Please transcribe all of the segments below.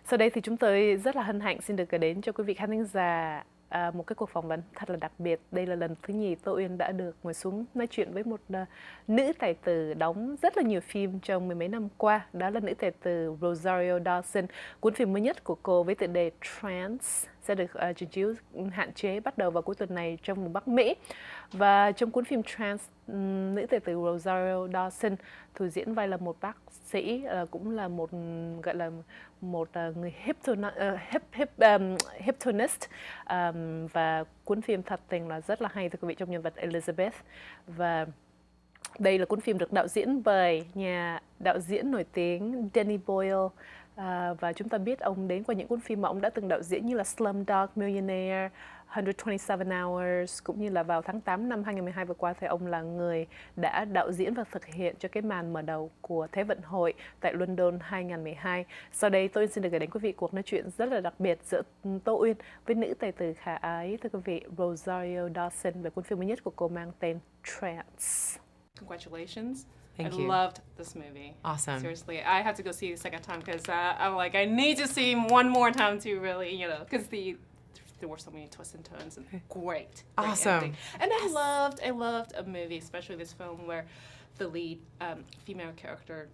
Sau đây thì chúng tôi rất là hân hạnh xin được gửi đến cho quý vị khán thính giả một cái cuộc phỏng vấn thật là đặc biệt. Đây là lần thứ nhì Tô Uyên đã được ngồi xuống nói chuyện với một nữ tài tử đóng rất là nhiều phim trong mười mấy năm qua. Đó là nữ tài tử Rosario Dawson. Cuốn phim mới nhất của cô với tựa đề TRance sẽ được trình chiếu hạn chế bắt đầu vào cuối tuần này trong vùng Bắc Mỹ. Và trong cuốn phim TRance, nữ tài tử Rosario Dawson thủ diễn vai là một bác sĩ, cũng là một gọi là một người hypnotist, và cuốn phim thật tình là rất là hay thưa quý vị, trong nhân vật Elizabeth. Và đây là cuốn phim được đạo diễn bởi nhà đạo diễn nổi tiếng Danny Boyle. Và chúng ta biết ông đến qua những cuốn phim mà ông đã từng đạo diễn như là Slumdog Millionaire, 127 Hours, cũng như là vào tháng 8 năm 2012 vừa qua thì ông là người đã đạo diễn và thực hiện cho cái màn mở đầu của Thế vận hội tại London 2012. Sau đây tôi xin được gửi đến quý vị cuộc nói chuyện rất là đặc biệt giữa Tô Uyên với nữ tài tử khả ái thưa quý vị Rosario Dawson về cuốn phim mới nhất của cô mang tên Trance. Congratulations. Thank I you. loved this movie. Awesome. Seriously, I had to go see it a second time because I'm like, I need to see one more time to really, because there were so many twists and turns and great Awesome. ending. And I loved a movie, especially this film where the lead female character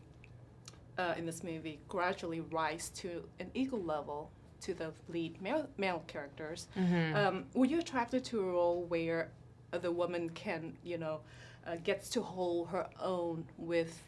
in this movie gradually rise to an equal level to the lead male characters. Mm-hmm. Were you attracted to a role where the woman can, gets to hold her own with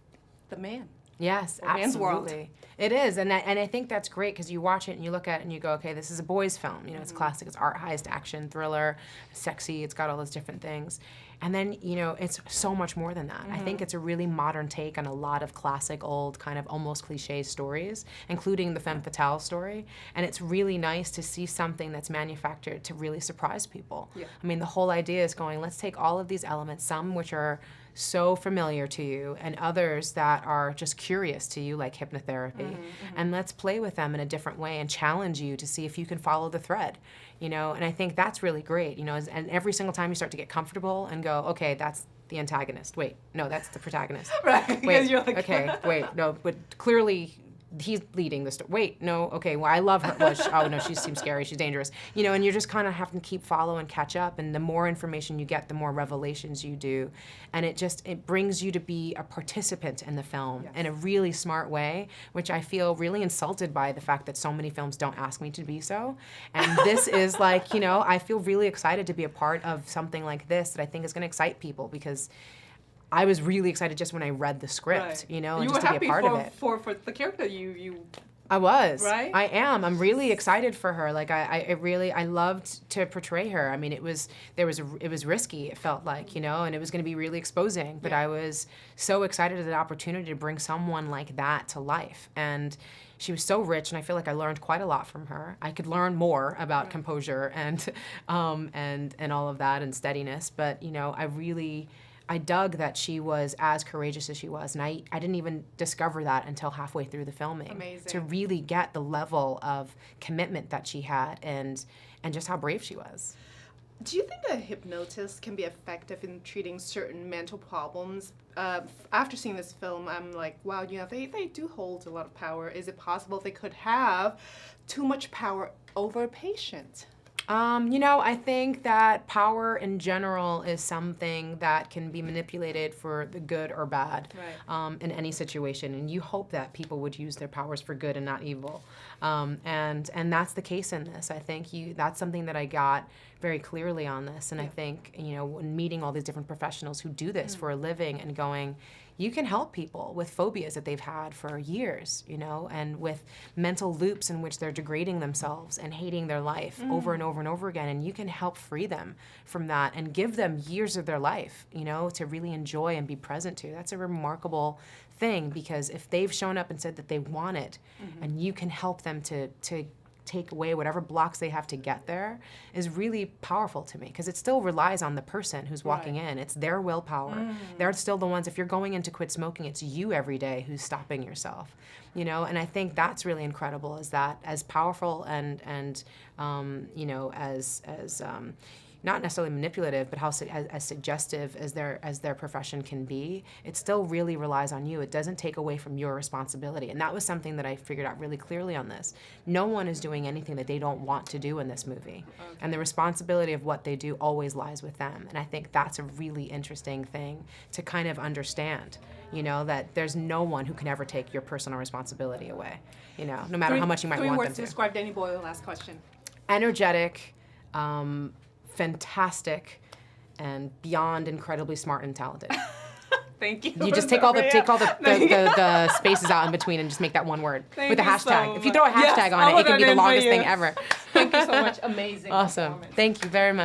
the man? Yes, Or man's world. absolutely. It is, and I think that's great because you watch it and you look at it and you go, okay, this is a boys' film. It's classic, it's art heist, action, thriller, sexy. It's got all those different things, and then it's so much more than that. I think it's a really modern take on a lot of classic, old, kind of almost cliche stories, including the femme fatale story. And it's really nice to see something that's manufactured to really surprise people. Yeah. I mean, the whole idea is going, let's take all of these elements, some which are so familiar to you and others that are just curious to you, like hypnotherapy, and let's play with them in a different way and challenge you to see if you can follow the thread, and I think that's really great, and every single time you start to get comfortable and go, okay, that's the antagonist, wait, no, that's the protagonist. Right, Wait, because you're like, okay, wait, no, but clearly he's leading the story. Wait, no, okay, well, I love her. Well, oh no, she seems scary, she's dangerous. And you're just kind of having to keep follow and catch up, and the more information you get, the more revelations you do. And it brings you to be a participant in the film in a really smart way, which I feel really insulted by the fact that so many films don't ask me to be so. And this is like, I feel really excited to be a part of something like this that I think is gonna excite people, because I was really excited just when I read the script, right. and you just were to be a happy part of it. for the character you I was. Right? I am. I'm really excited for her. Like I loved to portray her. I mean, it was risky, it felt like, and it was going to be really exposing, but I was so excited at the opportunity to bring someone like that to life. And she was so rich, and I feel like I learned quite a lot from her. I could learn more about composure and all of that and steadiness, but I dug that she was as courageous as she was, and I didn't even discover that until halfway through the filming. Amazing. To really get the level of commitment that she had and just how brave she was. Do you think a hypnotist can be effective in treating certain mental problems? After seeing this film, I'm like, wow, they do hold a lot of power. Is it possible they could have too much power over a patient? I think that power in general is something that can be manipulated for the good or bad, in any situation. And you hope that people would use their powers for good and not evil. And that's the case in this. I think that's something that I got very clearly on this. And I think, when meeting all these different professionals who do this for a living and going, you can help people with phobias that they've had for years, and with mental loops in which they're degrading themselves and hating their life over and over and over again, and you can help free them from that and give them years of their life, to really enjoy and be present to. That's a remarkable thing, because if they've shown up and said that they want it, and you can help them to take away whatever blocks they have to get there, is really powerful to me, because it still relies on the person who's walking in. It's their willpower. They're still the ones, if you're going in to quit smoking, it's you every day who's stopping yourself. And I think that's really incredible, is that as powerful and as not necessarily manipulative, but how as suggestive as their profession can be, it still really relies on you. It doesn't take away from your responsibility. And that was something that I figured out really clearly on this. No one is doing anything that they don't want to do in this movie. Okay. And the responsibility of what they do always lies with them. And I think that's a really interesting thing to kind of understand, you know, that there's no one who can ever take your personal responsibility away, you know, no matter how much you might want them to. 3 words to describe Danny Boyle, last question. Energetic, fantastic, and beyond incredibly smart and talented. Thank you. You just take all the spaces out in between and just make that one word with a hashtag. If you throw a hashtag on it, it can be the longest thing ever. Thank you so much. Amazing. Awesome. Thank you very much.